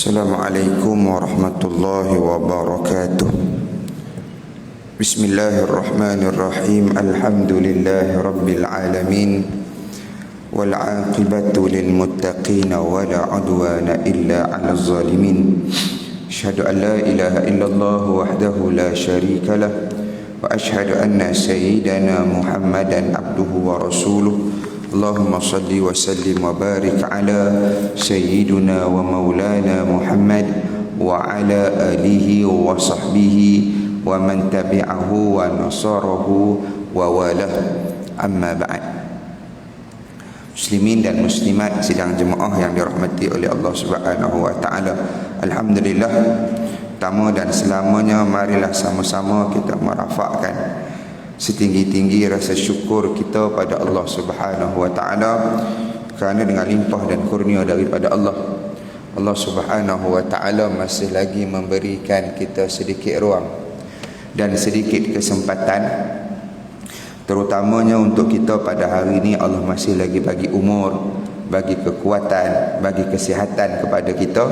Assalamualaikum warahmatullahi wabarakatuh. Bismillahirrahmanirrahim. Alhamdulillahi rabbil alamin. Wal aqibatu lil muttaqin wa la udwana illa 'alal zalimin. Asyhadu an la ilaha illallah wahdahu la syarika lah wa asyhadu anna sayyidana Muhammadan abduhu wa rasuluh. Allahumma salli wa sallim wa barik ala sayyidina wa maulana Muhammad wa ala alihi wa sahbihi wa man tabi'ahu wa nasarahu wa walah, amma ba'd. Muslimin dan muslimat sidang jemaah yang dirahmati oleh Allah Subhanahu wa taala. Alhamdulillah, pertama dan selamanya marilah sama-sama kita merafakkan setinggi-tinggi rasa syukur kita pada Allah Subhanahu wa taala, kerana dengan limpah dan kurnia daripada Allah Subhanahu wa taala masih lagi memberikan kita sedikit ruang dan sedikit kesempatan, terutamanya untuk kita pada hari ini. Allah masih lagi bagi umur, bagi kekuatan, bagi kesihatan kepada kita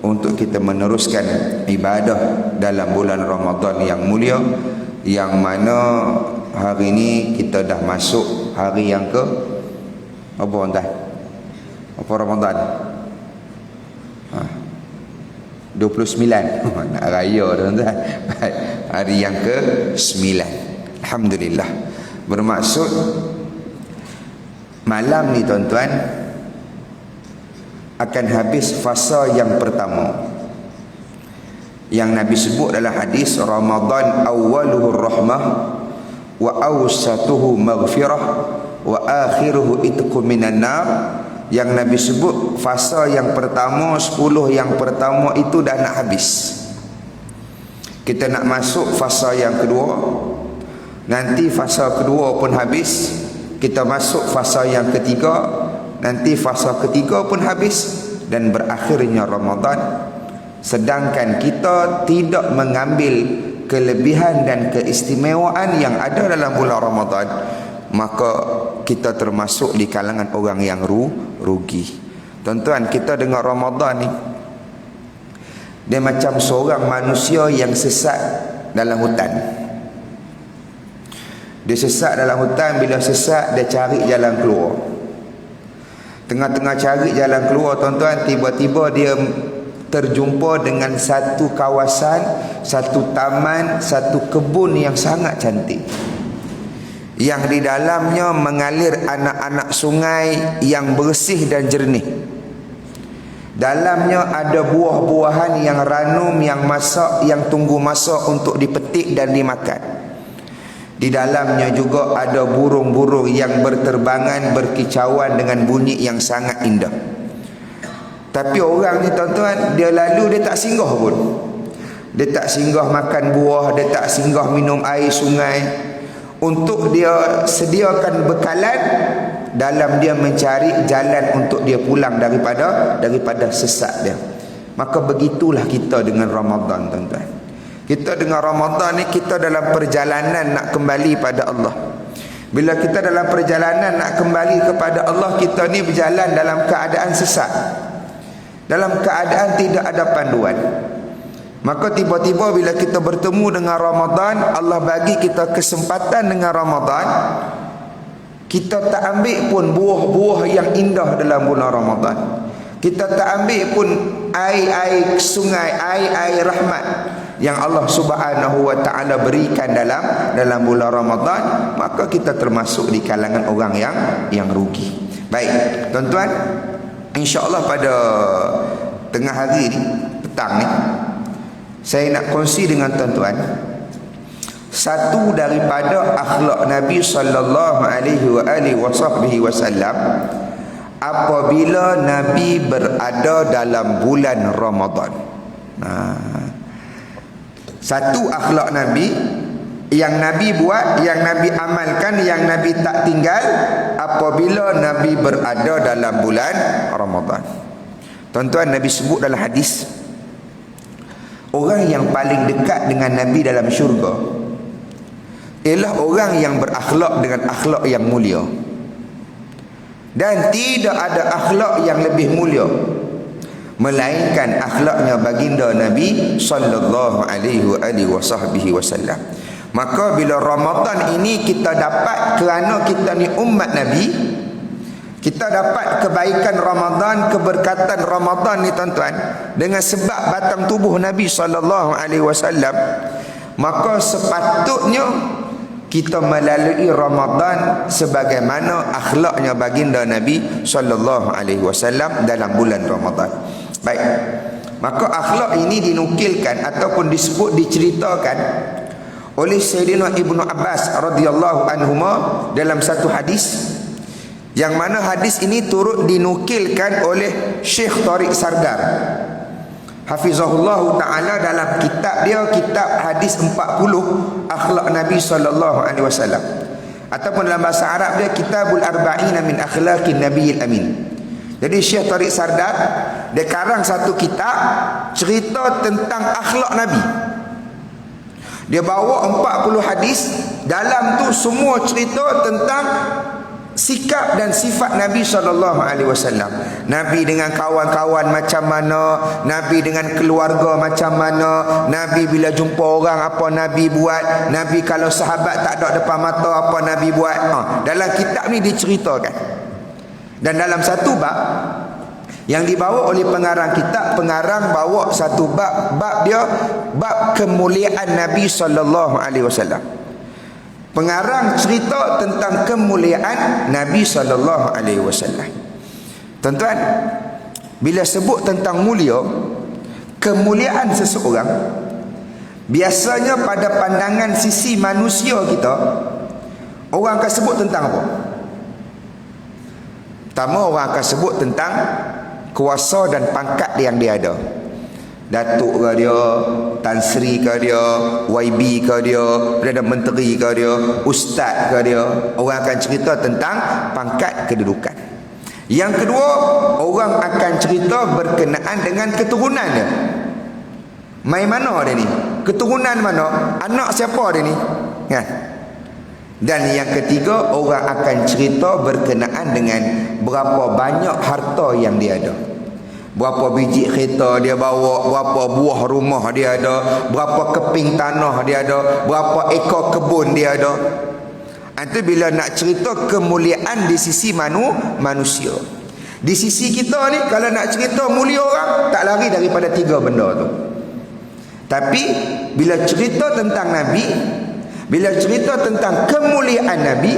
untuk kita meneruskan ibadah dalam bulan Ramadan yang mulia, yang mana hari ini kita dah masuk hari yang ke apa tuan? Apa Ramadan? 29. Nak raya tuan-tuan. Hari yang ke-9. Alhamdulillah. Bermaksud malam ni tuan-tuan akan habis fasa yang pertama yang Nabi sebut dalam hadis, Ramadan awwaluhu rahmah wa awsatuhu maghfirah wa akhiruhu itqu minan nar. Yang Nabi sebut fasa yang pertama, 10 yang pertama itu dah nak habis. Kita nak masuk fasa yang kedua. Nanti fasa kedua pun habis, kita masuk fasa yang ketiga. Nanti fasa ketiga pun habis dan berakhirnya Ramadan. Sedangkan kita tidak mengambil kelebihan dan keistimewaan yang ada dalam bulan Ramadan, maka kita termasuk di kalangan orang yang rugi. Tuan-tuan, kita dengar Ramadan ni, dia macam seorang manusia yang sesat dalam hutan. Dia sesat dalam hutan, bila sesat dia cari jalan keluar. Tengah-tengah cari jalan keluar, tuan-tuan, tiba-tiba dia terjumpa dengan satu kawasan, satu taman, satu kebun yang sangat cantik, yang di dalamnya mengalir anak-anak sungai yang bersih dan jernih. Dalamnya ada buah-buahan yang ranum, yang masak, yang tunggu masa untuk dipetik dan dimakan. Di dalamnya juga ada burung-burung yang berterbangan, berkicauan dengan bunyi yang sangat indah. Tapi orang ni tuan-tuan, dia lalu dia tak singgah pun. Dia tak singgah makan buah, dia tak singgah minum air sungai, untuk dia sediakan bekalan dalam dia mencari jalan untuk dia pulang daripada sesat dia. Maka begitulah kita dengan Ramadan, tuan-tuan. Kita dengan Ramadan ni, kita dalam perjalanan nak kembali pada Allah. Bila kita dalam perjalanan nak kembali kepada Allah, kita ni berjalan dalam keadaan sesat, dalam keadaan tidak ada panduan. Maka tiba-tiba bila kita bertemu dengan Ramadan, Allah bagi kita kesempatan dengan Ramadan, kita tak ambil pun buah-buah yang indah dalam bulan Ramadan. Kita tak ambil pun air-air sungai, air-air rahmat yang Allah Subhanahu wa taala berikan dalam bulan Ramadan, maka kita termasuk di kalangan orang yang rugi. Baik, tuan-tuan, InsyaAllah pada tengah hari ni, petang ni, saya nak kongsi dengan tuan-tuan satu daripada akhlak Nabi sallallahu alaihi wasallam apabila Nabi berada dalam bulan Ramadan. Satu akhlak Nabi yang Nabi buat, yang Nabi amalkan, yang Nabi tak tinggal apabila Nabi berada dalam bulan Ramadan. Tuan-tuan, Nabi sebut dalam hadis, orang yang paling dekat dengan Nabi dalam syurga ialah orang yang berakhlak dengan akhlak yang mulia. Dan tidak ada akhlak yang lebih mulia melainkan akhlaknya baginda Nabi sallallahu alaihi wasallam. Maka bila Ramadan ini kita dapat, kerana kita ni umat Nabi, kita dapat kebaikan Ramadan, keberkatan Ramadan ni tuan-tuan, dengan sebab batang tubuh Nabi sallallahu alaihi wasallam. Maka sepatutnya kita melalui Ramadan sebagaimana akhlaknya baginda Nabi sallallahu alaihi wasallam dalam bulan Ramadan. Baik. Maka akhlak ini dinukilkan ataupun disebut, diceritakan oleh Sayyidina Ibnu Abbas radhiyallahu anhuma dalam satu hadis, yang mana hadis ini turut dinukilkan oleh Syekh Tariq Sardar hafizahullah ta'ala dalam kitab dia, kitab hadis 40 akhlak Nabi sallallahu alaihi wasallam, ataupun dalam bahasa Arab dia Kitabul Arba'in min Akhlaqin Nabiyil Amin. Jadi Syekh Tariq Sardar dia karang satu kitab cerita tentang akhlak Nabi. Dia bawa 40 hadis, dalam tu semua cerita tentang sikap dan sifat Nabi SAW. Nabi dengan kawan-kawan macam mana, Nabi dengan keluarga macam mana, Nabi bila jumpa orang apa Nabi buat, Nabi kalau sahabat tak ada depan mata apa Nabi buat. Dalam kitab ni diceritakan. Dan dalam satu bab yang dibawa oleh pengarang kitab, pengarang bawa satu bab dia bab kemuliaan Nabi SAW. Pengarang cerita tentang kemuliaan Nabi SAW. Tuan-tuan, bila sebut tentang mulia, kemuliaan seseorang, biasanya pada pandangan sisi manusia kita, orang akan sebut tentang apa? Pertama, orang akan sebut tentang kuasa dan pangkat yang dia ada. Datuk ke dia, Tan Sri ke dia, YB ke dia, Perdana Menteri ke dia, Ustaz ke dia. Orang akan cerita tentang pangkat kedudukan. Yang kedua, orang akan cerita berkenaan dengan keturunan dia. Mai mana dia ni? Keturunan mana? Anak siapa dia ni? Kan? Dan yang ketiga, orang akan cerita berkenaan dengan berapa banyak harta yang dia ada. Berapa biji kereta dia bawa, berapa buah rumah dia ada, berapa keping tanah dia ada, berapa ekor kebun dia ada. Itu bila nak cerita kemuliaan di sisi manusia. Di sisi kita ni, kalau nak cerita mulia orang, tak lari daripada tiga benda tu. Tapi bila cerita tentang Nabi, bila cerita tentang kemuliaan Nabi,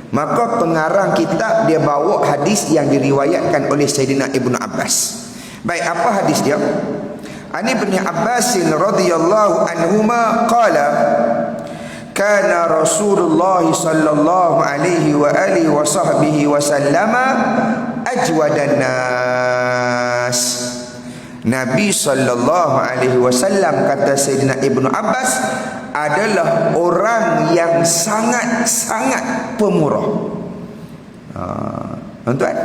maka pengarang kitab dia bawa hadis yang diriwayatkan oleh Sayyidina Ibnu Abbas. Baik, apa hadis dia? Ani bin Abbas radhiyallahu anhuma qala kana Rasulullah sallallahu alaihi wa alihi wa sahbihi wasallama ajwadan nas. Nabi sallallahu alaihi wasallam, kata Sayyidina Ibnu Abbas, adalah orang yang sangat-sangat pemurah. Tuan-tuan,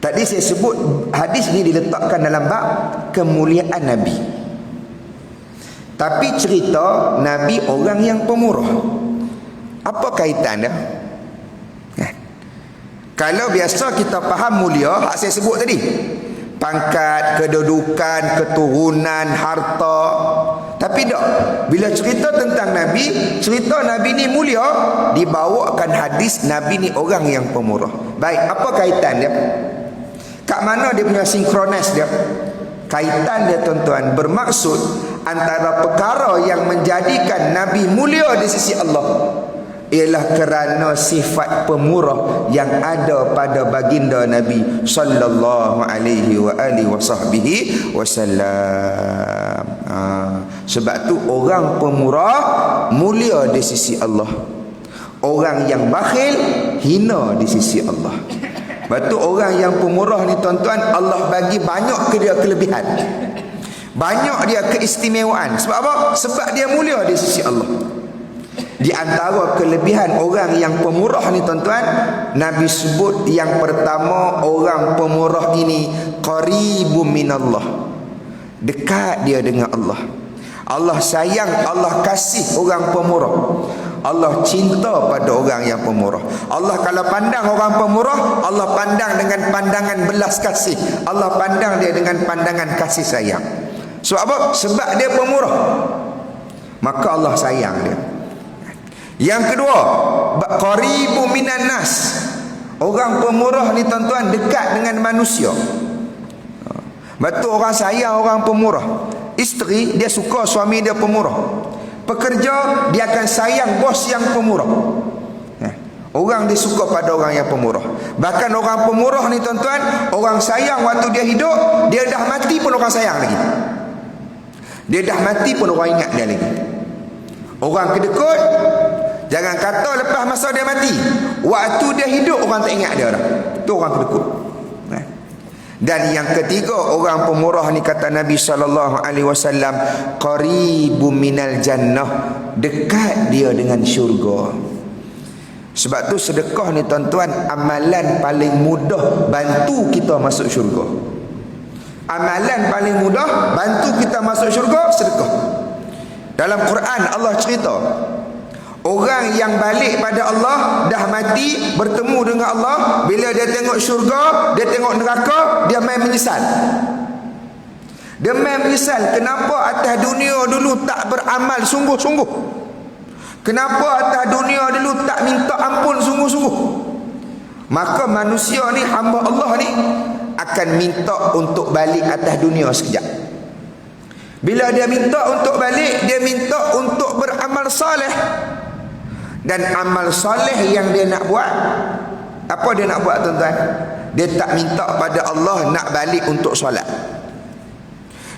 tadi saya sebut hadis ini diletakkan dalam bab kemuliaan Nabi. Tapi cerita Nabi orang yang pemurah. Apa kaitan dia? Kalau biasa kita faham mulia, hak saya sebut tadi, pangkat, kedudukan, keturunan, harta. Tapi tak, bila cerita tentang Nabi, cerita Nabi ni mulia, dibawakan hadis Nabi ni orang yang pemurah. Baik, apa kaitan dia? Kat mana dia punya sinkronis dia? Kaitan dia, tuan-tuan, bermaksud antara perkara yang menjadikan Nabi mulia di sisi Allah ialah kerana sifat pemurah yang ada pada baginda Nabi sallallahu alaihi wa alihi wasallam. Sebab tu orang pemurah mulia di sisi Allah. Orang yang bakhil hina di sisi Allah. Sebab tu orang yang pemurah ni, tuan-tuan, Allah bagi banyak ke dia kelebihan. Banyak dia keistimewaan. Sebab apa? Sebab dia mulia di sisi Allah. Di antara kelebihan orang yang pemurah ni, tuan-tuan, Nabi sebut yang pertama, orang pemurah ini qaribun minallah, dekat dia dengan Allah. Allah sayang, Allah kasih orang pemurah. Allah cinta pada orang yang pemurah. Allah kalau pandang orang pemurah, Allah pandang dengan pandangan belas kasih. Allah pandang dia dengan pandangan kasih sayang. Sebab apa? Sebab dia pemurah, maka Allah sayang dia. Yang kedua, qaribu minan nas. Orang pemurah ni tuan-tuan dekat dengan manusia. Betul, orang sayang orang pemurah. Isteri dia suka suami dia pemurah. Pekerja dia akan sayang bos yang pemurah. Orang dia suka pada orang yang pemurah. Bahkan orang pemurah ni tuan-tuan, orang sayang waktu dia hidup, dia dah mati pun orang sayang lagi. Dia dah mati pun orang ingat dia lagi. Orang kedekut, jangan kata lepas masa dia mati, waktu dia hidup orang tak ingat dia dah. Itu orang kedekut. Dan yang ketiga, orang pemurah ni kata Nabi SAW, qaribu minal jannah, dekat dia dengan syurga. Sebab tu sedekah ni tuan-tuan, amalan paling mudah bantu kita masuk syurga. Amalan paling mudah bantu kita masuk syurga, sedekah. Dalam Quran Allah cerita, orang yang balik pada Allah, dah mati, bertemu dengan Allah, bila dia tengok syurga, dia tengok neraka, dia main menyesal. Dia main menyesal, kenapa atas dunia dulu tak beramal sungguh-sungguh? Kenapa atas dunia dulu tak minta ampun sungguh-sungguh? Maka manusia ni, hamba Allah ni, akan minta untuk balik atas dunia sekejap. Bila dia minta untuk balik, dia minta untuk beramal soleh. Dan amal soleh yang dia nak buat, apa dia nak buat tuan-tuan? Dia tak minta pada Allah nak balik untuk solat.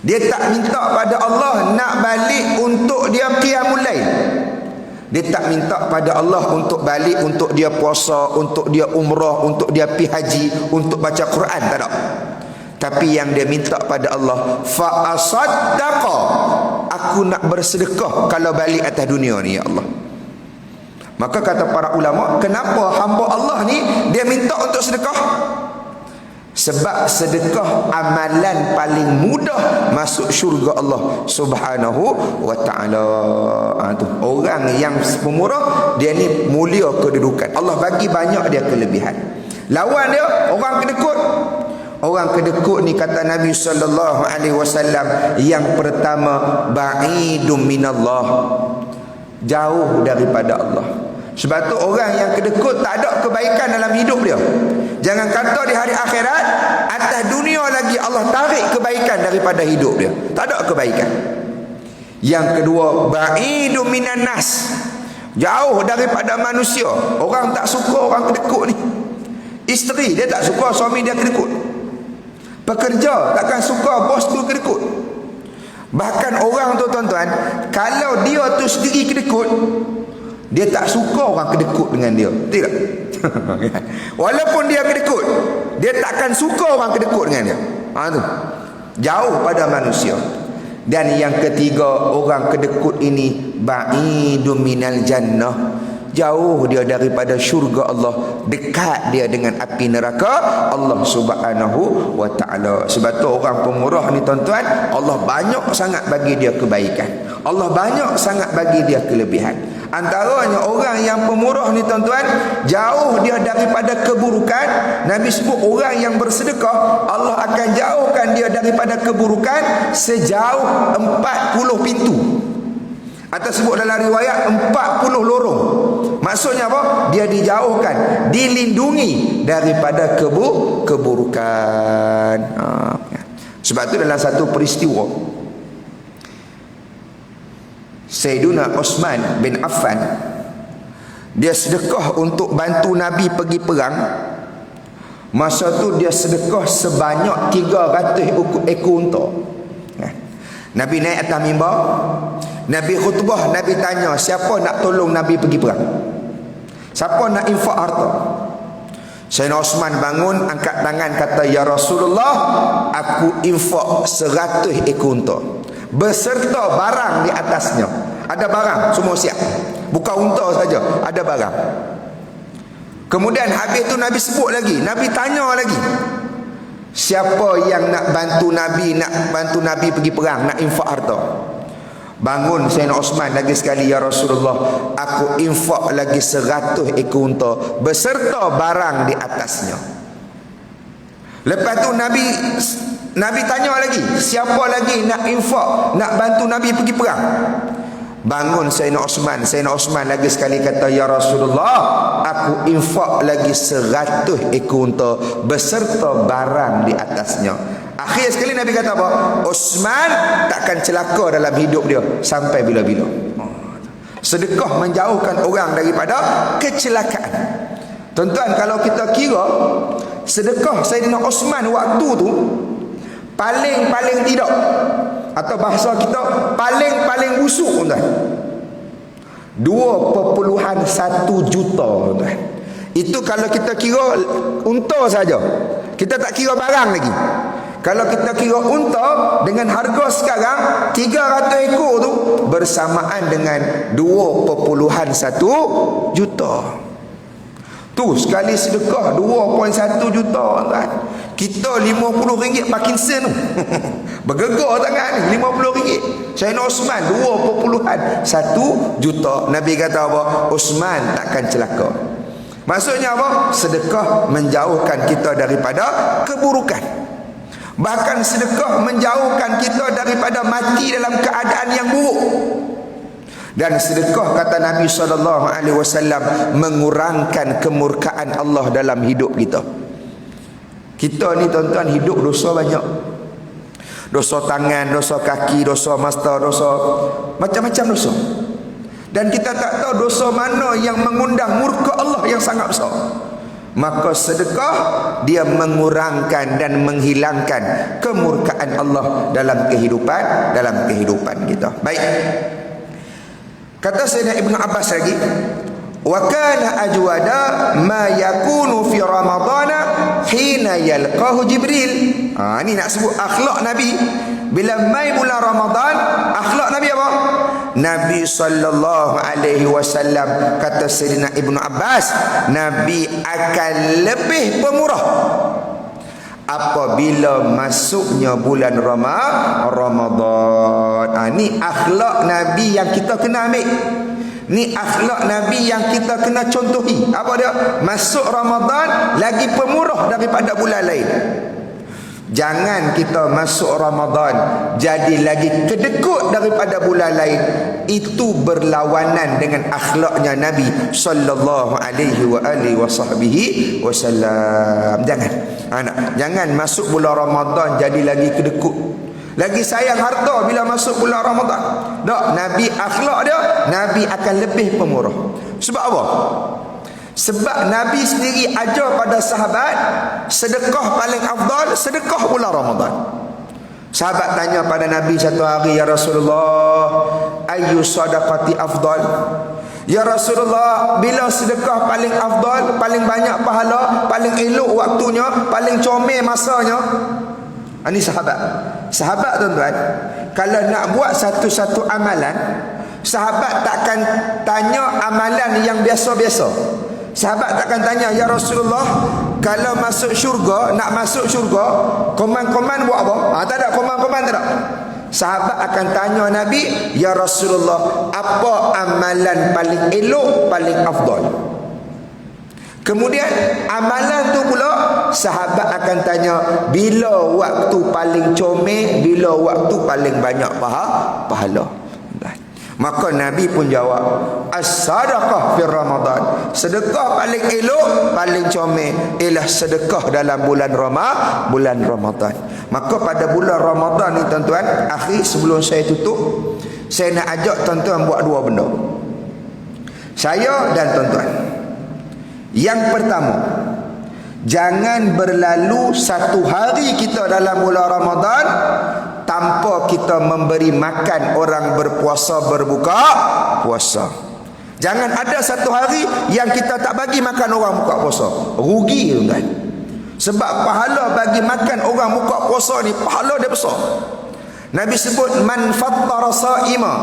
Dia tak minta pada Allah nak balik untuk dia qiyamul lail. Dia tak minta pada Allah untuk balik untuk dia puasa, untuk dia umrah, untuk dia pergi haji, untuk baca Quran, tak ada. Tapi yang dia minta pada Allah, fa asaddaqa, aku nak bersedekah kalau balik atas dunia ni ya Allah. Maka kata para ulama, kenapa hamba Allah ni dia minta untuk sedekah? Sebab sedekah amalan paling mudah masuk syurga Allah Subhanahu wa ta'ala. Orang yang pemurah, dia ni mulia kedudukan. Allah bagi banyak dia kelebihan. Lawan dia orang kedekut. Orang kedekut ni kata Nabi SAW, yang pertama, ba'idum minallah, jauh daripada Allah. Sebab tu orang yang kedekut tak ada kebaikan dalam hidup dia. Jangan kata di hari akhirat, atas dunia lagi Allah tarik kebaikan daripada hidup dia. Tak ada kebaikan. Yang kedua, ba'idum minan nas, jauh daripada manusia. Orang tak suka orang kedekut ni. Isteri dia tak suka suami dia kedekut. Pekerja takkan suka bos tu kedekut. Bahkan orang tu tuan-tuan, kalau dia tu sendiri kedekut, dia tak suka orang kedekut dengan dia. Betul tak? Walaupun dia kedekut, dia takkan suka orang kedekut dengan dia. Tu jauh pada manusia. Dan yang ketiga, orang kedekut ini ba'idun minal jannah, jauh dia daripada syurga Allah, dekat dia dengan api neraka Allah Subhanahu wa ta'ala. Sebab tu orang pemurah ni tuan-tuan, Allah banyak sangat bagi dia kebaikan, Allah banyak sangat bagi dia kelebihan. Antaranya orang yang pemurah ni tuan-tuan, jauh dia daripada keburukan. Nabi sebut orang yang bersedekah, Allah akan jauhkan dia daripada keburukan sejauh 40 pintu. Atau sebut dalam riwayat 40 lorong. Maksudnya apa? Dia dijauhkan, dilindungi daripada keburukan. Sebab tu dalam satu peristiwa, Sayyiduna Osman bin Affan, dia sedekah untuk bantu Nabi pergi perang. Masa tu dia sedekah sebanyak 300 ekor unta. Nabi naik atas mimbar, Nabi khutbah, Nabi tanya, siapa nak tolong Nabi pergi perang? Siapa nak infak harta? Sayyidina Osman bangun, angkat tangan, kata, ya Rasulullah, aku infak 100 ekor unta beserta barang di atasnya. Ada barang, semua siap. Bukan unta saja, ada barang. Kemudian habis tu Nabi sebut lagi, Nabi tanya lagi, siapa yang nak bantu Nabi, nak bantu Nabi pergi perang, nak infak harta? Bangun Sayyidina Osman lagi sekali, ya Rasulullah, aku infak lagi 100 ekor unta beserta barang di atasnya. Lepas tu Nabi tanya lagi, siapa lagi nak infak, nak bantu Nabi pergi perang? Bangun Sayyidina Osman lagi sekali kata, ya Rasulullah, aku infak lagi 100 ekor unta beserta barang di atasnya. Akhir sekali Nabi kata apa? Osman takkan celaka dalam hidup dia sampai bila-bila. Sedekah menjauhkan orang daripada kecelakaan. Tuan-tuan, kalau kita kira sedekah Sayyidina Osman waktu tu paling tidak, atau bahasa kita paling busuk, tuan-tuan, 2.1 juta, tuan-tuan. Itu kalau kita kira unta saja, kita tak kira barang lagi. Kalau kita kira unta dengan harga sekarang 300 ekor tu bersamaan dengan 2.1 juta. Tu sekali sedekah 2.1 juta, tuan. Kita RM50 Parkinson tu. Bergegar tangan ni RM50. Sayyidina Osman 2.1 juta. Nabi kata apa? Osman takkan celaka. Maksudnya apa? Sedekah menjauhkan kita daripada keburukan. Bahkan sedekah menjauhkan kita daripada mati dalam keadaan yang buruk. Dan sedekah, kata Nabi SAW, mengurangkan kemurkaan Allah dalam hidup kita. Kita ni tuan-tuan hidup dosa banyak. Dosa tangan, dosa kaki, dosa mata, dosa macam-macam dosa. Dan kita tak tahu dosa mana yang mengundang murka Allah yang sangat besar. Maka sedekah dia mengurangkan dan menghilangkan kemurkaan Allah dalam kehidupan kita. Baik. Kata Sayyidina Ibnu Abbas lagi, wa kana ajwada ma yakunu fi ramadana hina yalqahu Jibril. Ini nak sebut akhlak Nabi bila mai bulan Ramadan. Akhlak Nabi apa? Nabi sallallahu alaihi wasallam, kata Sayyidina Ibnu Abbas, Nabi akan lebih pemurah apabila masuknya bulan Ramadan. Ni akhlak Nabi yang kita kena ambil. Ni akhlak Nabi yang kita kena contohi. Apa dia? Masuk Ramadan lagi pemurah daripada bulan lain. Jangan kita masuk Ramadan jadi lagi kedekut daripada bulan lain. Itu berlawanan dengan akhlaknya Nabi sallallahu alaihi wasallam. Jangan masuk bulan Ramadan jadi lagi kedekut, lagi sayang harta bila masuk bulan Ramadan. Tak, Nabi akhlak dia, Nabi akan lebih pemurah. Sebab apa? Sebab Nabi sendiri ajar pada sahabat, sedekah paling afdal sedekah bulan Ramadan. Sahabat tanya pada Nabi satu hari, ya Rasulullah, ayyu sadaqati afdal? Ya Rasulullah, bila sedekah paling afdal, paling banyak pahala, paling elok waktunya, paling comel masanya? Ini sahabat tuan-tuan, kalau nak buat satu-satu amalan, sahabat takkan tanya amalan yang biasa-biasa. Sahabat takkan tanya, ya Rasulullah, kalau masuk syurga, nak masuk syurga, koman-koman buat apa? Tak ada koman-koman, tak ada. Sahabat akan tanya Nabi, ya Rasulullah, apa amalan paling elok, paling afdal? Kemudian amalan tu pula sahabat akan tanya, bila waktu paling comel, bila waktu paling banyak pahala. Maka Nabi pun jawab, as-sadaqah fi Ramadan. Sedekah paling elok, paling comel ialah sedekah dalam bulan Ramadan. Maka pada bulan Ramadan ni tuan-tuan, akhir sebelum saya tutup, saya nak ajak tuan-tuan buat dua benda. Saya dan tuan-tuan. Yang pertama, jangan berlalu satu hari kita dalam bulan Ramadan tanpa kita memberi makan orang berpuasa berbuka puasa. Jangan ada satu hari yang kita tak bagi makan orang buka puasa. Rugi, tuan-tuan. Sebab pahala bagi makan orang buka puasa ni, pahala dia besar. Nabi sebut, man fattara sa'ima,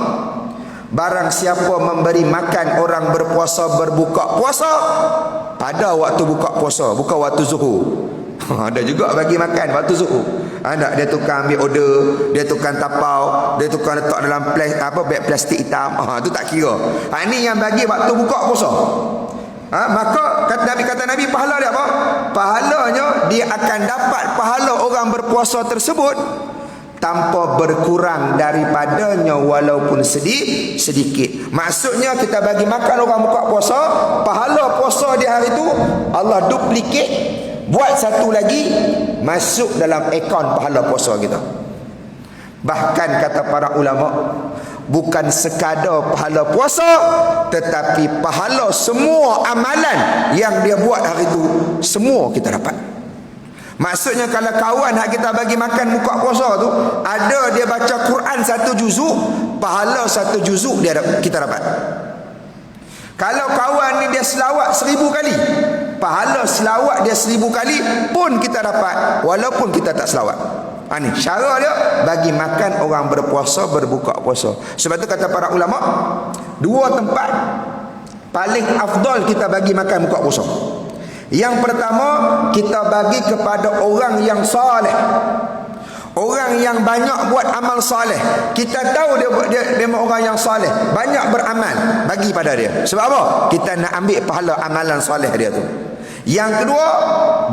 barang siapa memberi makan orang berpuasa berbuka puasa pada waktu buka puasa, bukan waktu zuhur. Ada juga bagi makan waktu zuhur. Anak dia tukang ambil order, dia tukang tapau, dia tukang letak dalam beg plastik hitam. Tu tak kira. Ini yang bagi waktu buka puasa. Maka kata Nabi, pahala dia apa? Pahalanya dia akan dapat pahala orang berpuasa tersebut tanpa berkurang daripadanya walaupun sedikit. Maksudnya kita bagi makan orang buka puasa, pahala puasa di hari itu Allah duplicate, buat satu lagi masuk dalam akaun pahala puasa kita. Bahkan kata para ulama, bukan sekadar pahala puasa, tetapi pahala semua amalan yang dia buat hari itu, semua kita dapat. Maksudnya kalau kawan hak kita bagi makan buka puasa tu, ada dia baca Quran 1 juzuk, pahala 1 juzuk kita dapat. Kalau kawan ni dia selawat 1000 kali, pahala selawat dia 1000 kali pun kita dapat walaupun kita tak selawat. Ni cara dia bagi makan orang berpuasa, berbuka puasa. Sebab tu kata para ulama, 2 tempat paling afdal kita bagi makan buka puasa. Yang pertama, kita bagi kepada orang yang saleh, orang yang banyak buat amal saleh. Kita tahu dia orang yang saleh, banyak beramal, bagi pada dia. Sebab apa? Kita nak ambil pahala amalan saleh dia tu. Yang kedua,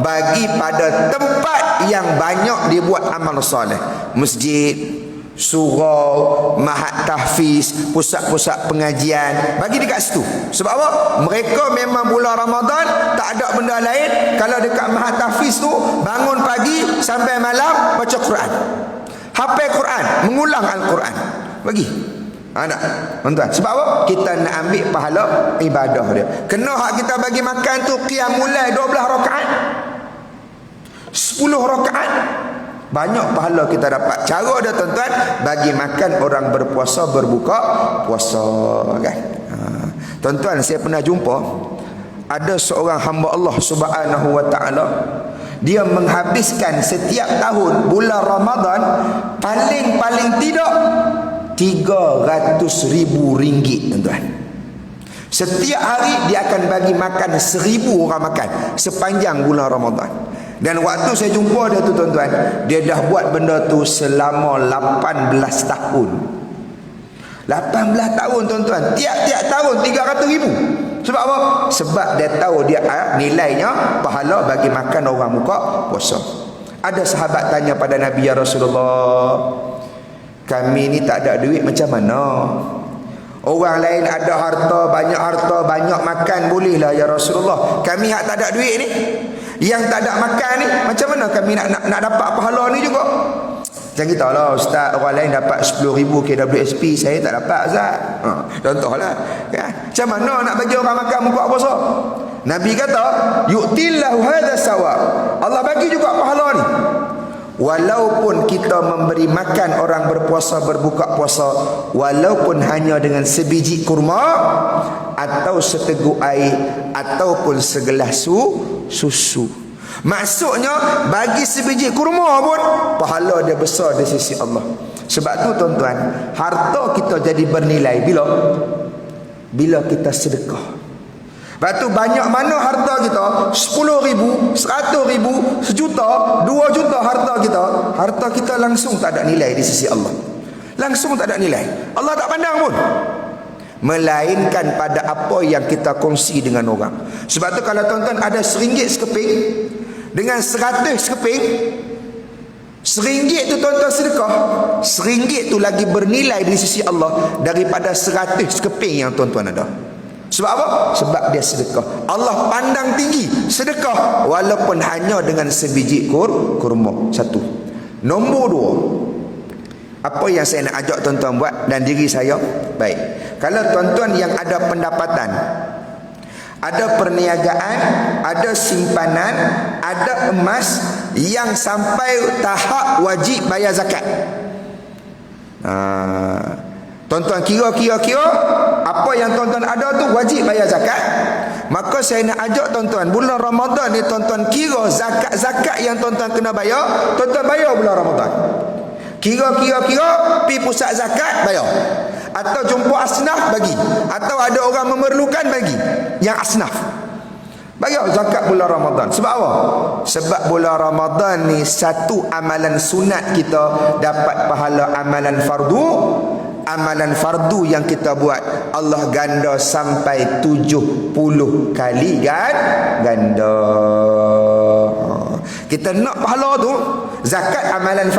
bagi pada tempat yang banyak dia buat amal saleh. Masjid, surau, mahat tahfiz, pusat-pusat pengajian, bagi dekat situ. Sebab apa? Mereka memang bulan Ramadan tak ada benda lain, kalau dekat mahat tahfiz tu bangun pagi sampai malam baca Quran, hafal Quran, mengulang Al-Quran, bagi. Nak tuan-tuan, sebab apa? Kita nak ambil pahala ibadah dia. Kena hak kita bagi makan tu qiyamul lail 12 rakaat, 10 rakaat, banyak pahala kita dapat. Cara dia tuan-tuan, bagi makan orang berpuasa, berbuka puasa kan. Tuan-tuan, saya pernah jumpa ada seorang hamba Allah Subhanahu wa taala, dia menghabiskan setiap tahun bulan Ramadan paling tidak 300,000 ringgit tuan-tuan. Setiap hari dia akan bagi makan 1000 orang makan sepanjang bulan Ramadan. Dan waktu saya jumpa dia tu tuan-tuan, dia dah buat benda tu selama 18 tahun. 18 tahun tuan-tuan, tiap-tiap tahun 300,000. Sebab apa? Sebab dia tahu dia nilainya pahala bagi makan orang buka puasa. Ada sahabat tanya pada Nabi, ya Rasulullah, kami ni tak ada duit macam mana? Orang lain ada harta, banyak makan bolehlah ya Rasulullah. Kami hak tak ada duit ni, yang tak ada makan ni, macam mana kami nak dapat pahala ni juga? Jangan kita lah ustaz, orang lain dapat 10,000 KWSP, saya tak dapat ustaz. Contohlah ya. Macam mana nak bagi orang makan buka puasa? Nabi kata, yu'tillahu hadha sawab, Allah bagi juga pahala ni. Walaupun kita memberi makan orang berpuasa, berbuka puasa, walaupun hanya dengan sebiji kurma atau seteguk air ataupun segelas susu. Maksudnya bagi sebiji kurma pun pahala dia besar di sisi Allah. Sebab tu tuan-tuan, harta kita jadi bernilai bila kita sedekah. Lepas tu banyak mana harta kita, 10,000, 100,000, 1 juta, 2 juta harta kita langsung tak ada nilai di sisi Allah. Langsung tak ada nilai. Allah tak pandang pun. Melainkan pada apa yang kita kongsi dengan orang. Sebab tu kalau tuan-tuan ada RM1 sekeping dengan 100 sekeping, RM1 tu tuan-tuan sedekah, RM1 tu lagi bernilai di sisi Allah daripada 100 sekeping yang tuan-tuan ada. Sebab apa? Sebab dia sedekah. Allah pandang tinggi sedekah walaupun hanya dengan sebiji kurma. Satu. Nombor 2, apa yang saya nak ajak tuan-tuan buat dan diri saya, baik, kalau tuan-tuan yang ada pendapatan, ada perniagaan, ada simpanan, ada emas yang sampai tahap wajib bayar zakat, tuan-tuan kira apa yang tuan-tuan ada tu wajib bayar zakat. Maka saya nak ajak tuan-tuan, bulan Ramadan ni tuan-tuan kira zakat yang tuan-tuan kena bayar, tuan-tuan bayar bulan Ramadan. Kira pi pusat zakat bayar, atau jumpa asnaf bagi, atau ada orang memerlukan bagi yang asnaf. Bayar zakat bulan Ramadan. Sebab apa? Sebab bulan Ramadan ni satu amalan sunat kita dapat pahala amalan fardu. Amalan fardu yang kita buat Allah ganda sampai 70 kali ganda. Kita nak pahala tu, zakat amalan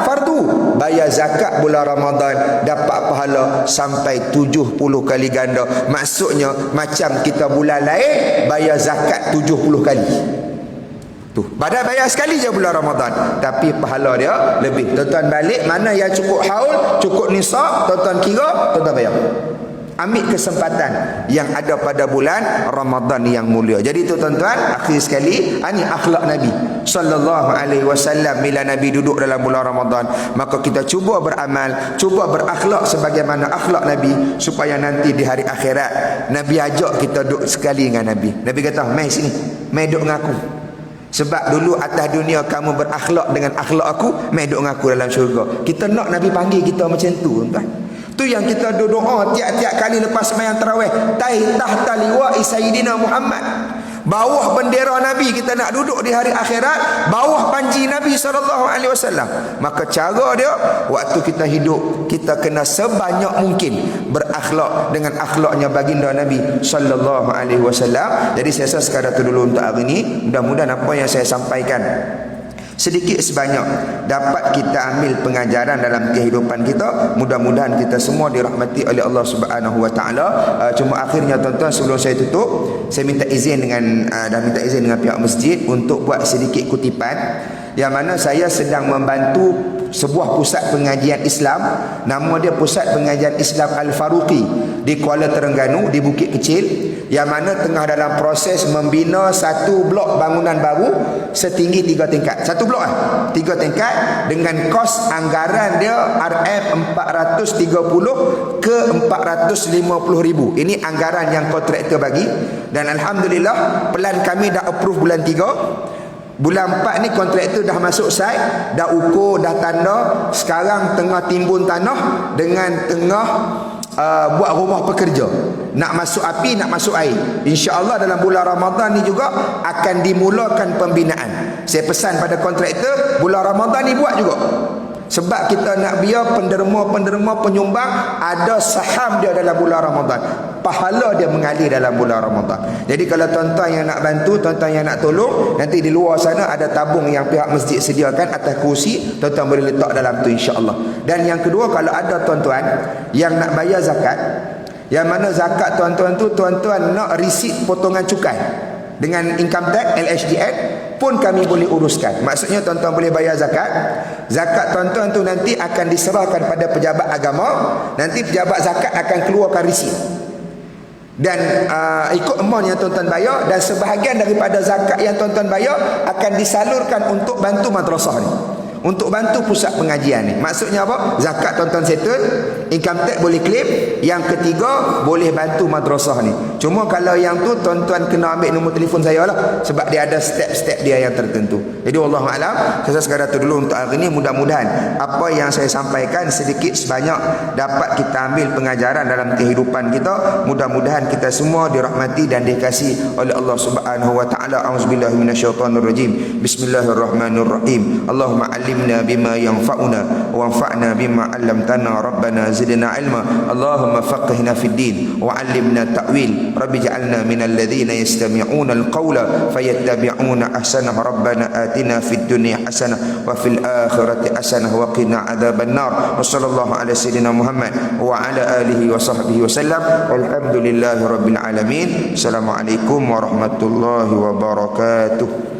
fardu, bayar zakat bulan Ramadan dapat pahala sampai 70 kali ganda. Maksudnya macam kita bulan lain bayar zakat 70 kali. Tu, badan bayar sekali je bulan Ramadan, tapi pahala dia lebih. Tuan-tuan balik mana yang cukup haul, cukup nisab, tuan-tuan kira, tuan-tuan bayar. Ambil kesempatan yang ada pada bulan Ramadan yang mulia. Jadi tu tuan-tuan, akhir sekali, ini akhlak Nabi sallallahu alaihi wasallam. Bila Nabi duduk dalam bulan Ramadan, maka kita cuba beramal, cuba berakhlak sebagaimana akhlak Nabi, supaya nanti di hari akhirat Nabi ajak kita duduk sekali dengan Nabi. Nabi kata, "Mai sini, mai duduk dengan aku. Sebab dulu atas dunia kamu berakhlak dengan akhlak aku, mai duduk dengan aku dalam syurga." Kita nak Nabi panggil kita macam tu, tuan. Tu yang kita doa tiap-tiap kali lepas sembahyang tarawih, tahta liwa'i sayyidina Muhammad. Bawah bendera Nabi kita nak duduk di hari akhirat, bawah panji Nabi SAW. Maka cara dia, waktu kita hidup, kita kena sebanyak mungkin berakhlak dengan akhlaknya baginda Nabi SAW. Jadi saya rasa sekadar tu dulu untuk hari ini. Mudah-mudahan apa yang saya sampaikan sedikit sebanyak dapat kita ambil pengajaran dalam kehidupan kita. Mudah-mudahan kita semua dirahmati oleh Allah Subhanahu wa taala. Cuma akhirnya tuan-tuan, sebelum saya tutup, saya minta izin dengan pihak masjid untuk buat sedikit kutipan, yang mana saya sedang membantu sebuah pusat pengajian Islam. Nama dia Pusat Pengajian Islam Al-Faruqi di Kuala Terengganu, di Bukit Kecil, yang mana tengah dalam proses membina satu blok bangunan baru setinggi 3 tingkat. Satu blok 3 tingkat, dengan kos anggaran dia RM430 ke RM450,000. Ini anggaran yang kontraktor bagi, dan alhamdulillah plan kami dah approve bulan 3. Bulan 4 ni kontraktor dah masuk site, dah ukur, dah tanda. Sekarang tengah timbun tanah dengan tengah buat rumah pekerja. Nak masuk api, nak masuk air. InsyaAllah dalam bulan Ramadan ni juga akan dimulakan pembinaan. Saya pesan pada kontraktor, bulan Ramadan ni buat juga. Sebab kita nak biar penderma-penderma penyumbang ada saham dia dalam bulan Ramadan. Pahala dia mengalir dalam bulan Ramadan. Jadi kalau tuan-tuan yang nak bantu, tuan-tuan yang nak tolong, nanti di luar sana ada tabung yang pihak masjid sediakan atas kursi, tuan-tuan boleh letak dalam tu, insya-Allah. Dan yang kedua, kalau ada tuan-tuan yang nak bayar zakat, yang mana zakat tuan-tuan tu, tuan-tuan nak risit potongan cukai dengan income tax, LHDN pun kami boleh uruskan. Maksudnya tuan-tuan boleh bayar zakat. Zakat tuan-tuan tu nanti akan diserahkan pada pejabat agama. Nanti pejabat zakat akan keluarkan risit, dan ikut amount yang tuan-tuan bayar. Dan sebahagian daripada zakat yang tuan-tuan bayar akan disalurkan untuk bantu madrasah ni, untuk bantu pusat pengajian ni. Maksudnya apa? Zakat tuan-tuan settle, income tax boleh claim. Yang ketiga, boleh bantu madrasah ni. Cuma kalau yang tu tuan-tuan kena ambil nombor telefon saya lah, sebab dia ada step-step dia yang tertentu. Jadi wallahualam, saya sekadar tu dulu untuk hari ni. Mudah-mudahan apa yang saya sampaikan sedikit sebanyak dapat kita ambil pengajaran dalam kehidupan kita. Mudah-mudahan kita semua dirahmati dan dikasihi oleh Allah Subhanahu wa taala. Auzubillahi minasyaitonirrajim. Bismillahirrahmanirrahim. Allahumma alimna bima yanfa'una wanfa'na bima 'allamtana. Rabbana zidna ilma. Allahumma faqihna fid din wa 'allimna ta'wil. Rabbi ij'alna minal ladzina yastami'una al-qawla fayattabi'una ahsanahu. Rabbana atina fid dunya hasanah wa fil akhirati hasanah wa qina adzaban nar. Wa sallallahu ala sayyidina Muhammad wa ala alihi wa sahbihi wasallam. Walhamdulillahi rabbil alamin. Assalamualaikum warahmatullahi wabarakatuh.